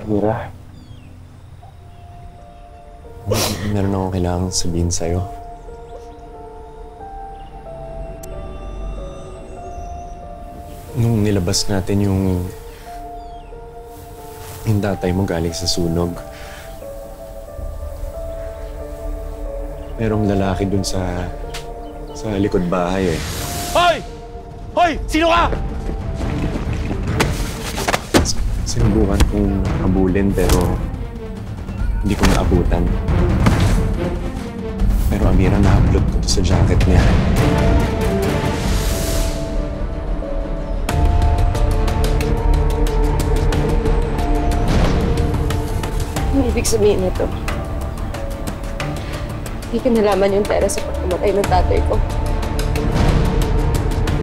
Mira, meron akong kailangang sabihin sa'yo. Nung nilabas natin yung tatay mo galing sa sunog, merong lalaki dun sa likod bahay eh. Hoy! Hoy! Sino ka? Sinubukan kong habulin pero hindi ko naabutan. Pero Amira, nahablot ko to sa jacket niya. Ano ibig sabihin nito? Hindi ko nalaman yung pera sa pagkamatay ng tatay ko.